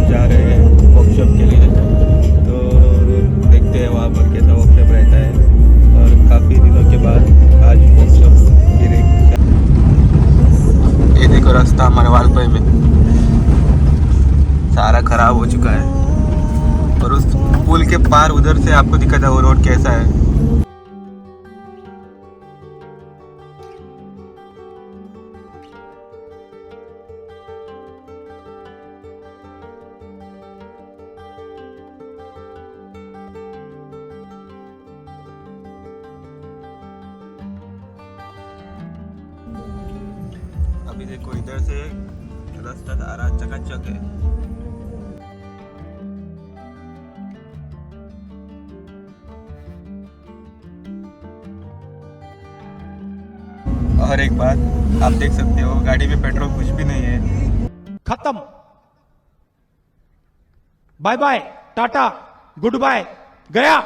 जा रहे हैं वर्कशॉप के लिए। तो देखते हैं वहाँ पर कैसा वर्कशॉप रहता है। और काफ़ी दिनों के बाद आज वर्कशॉप गिरे। ये देखो रास्ता हमारे वालपई में सारा खराब हो चुका है। और उस पुल के पार उधर से आपको दिखा था वो रोड कैसा है। अभी देखो इधर से रास्ता सारा चकाचक है। और एक बात आप देख सकते हो गाड़ी में पेट्रोल कुछ भी नहीं है। खत्म, bye bye, tata, goodbye, गया।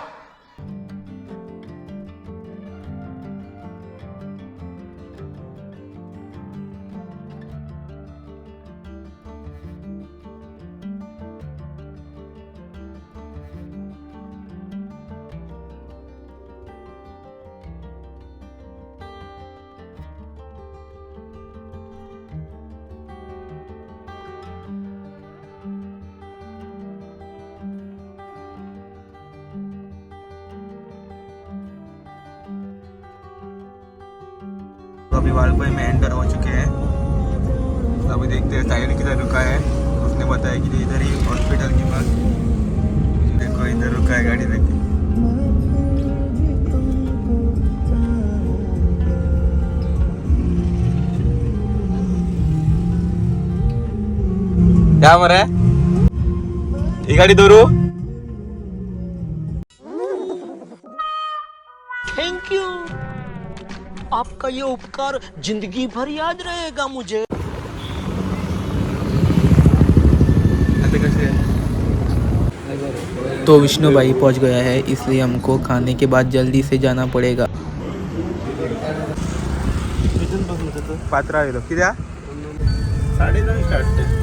तो अभी वालपई में एंटर हो चुके हैं। तो अभी देखते हैं साइड किधर रुका है। उसने बताया कि इधर ही हॉस्पिटल के पास। देखो इधर रुका है गाड़ी लेके। क्या मरा है ये गाड़ी दोरू। थैंक यू, आपका ये उपकार जिंदगी भर याद रहेगा मुझे। तो विष्णु भाई पहुंच गया है, इसलिए हमको खाने के बाद जल्दी से जाना पड़ेगा। पात्रा किती 9:30 स्टार्ट।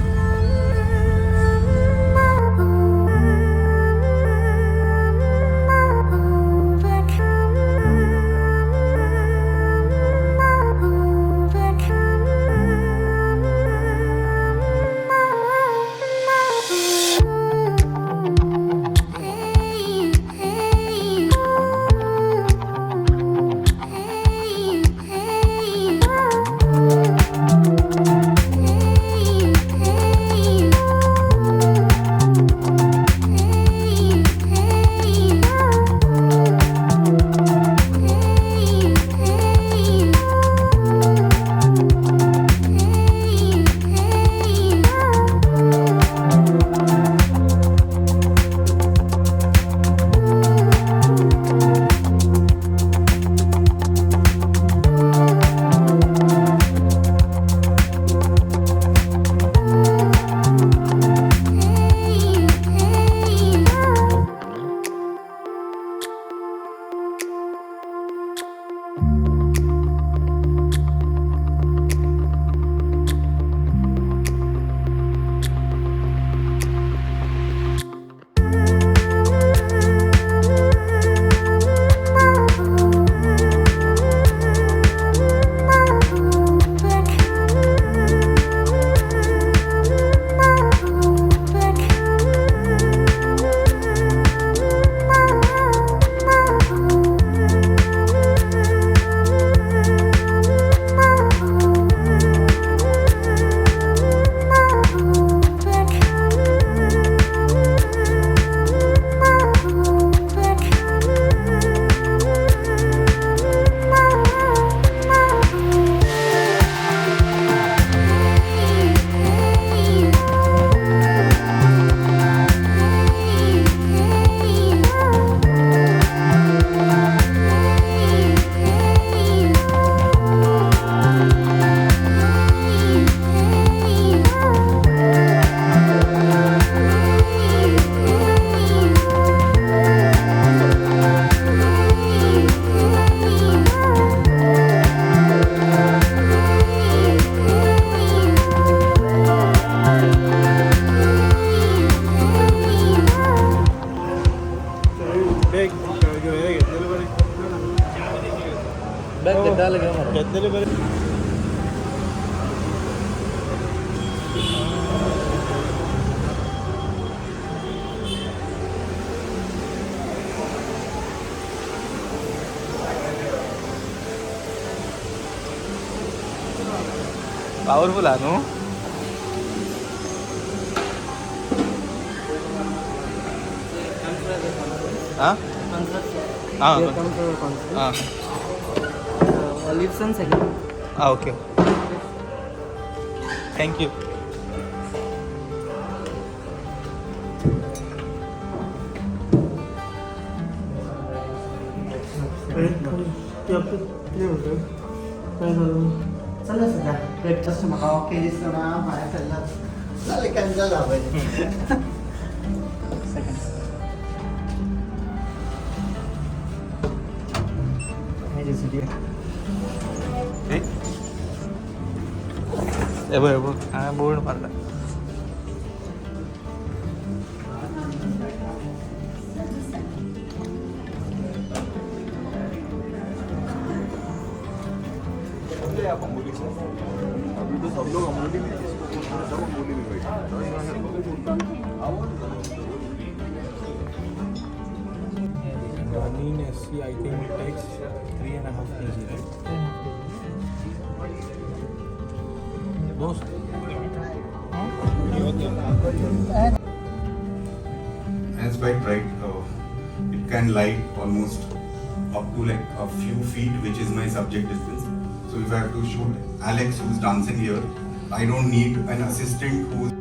पॉवरफुल आहे नो. हां हां हां Olives and second. Okay thank you. चला सध्या ब्रेकफास्ट म्हाका ओके दिसना भायर सरला जालें कॅन्सल जावं. बोर्ड मारला. I think it takes 3.5 kg, right? Those. And it's quite bright. It can light almost up to like a few feet, which is my subject distance. So if I have to shoot Alex who's dancing here, I don't need an assistant who's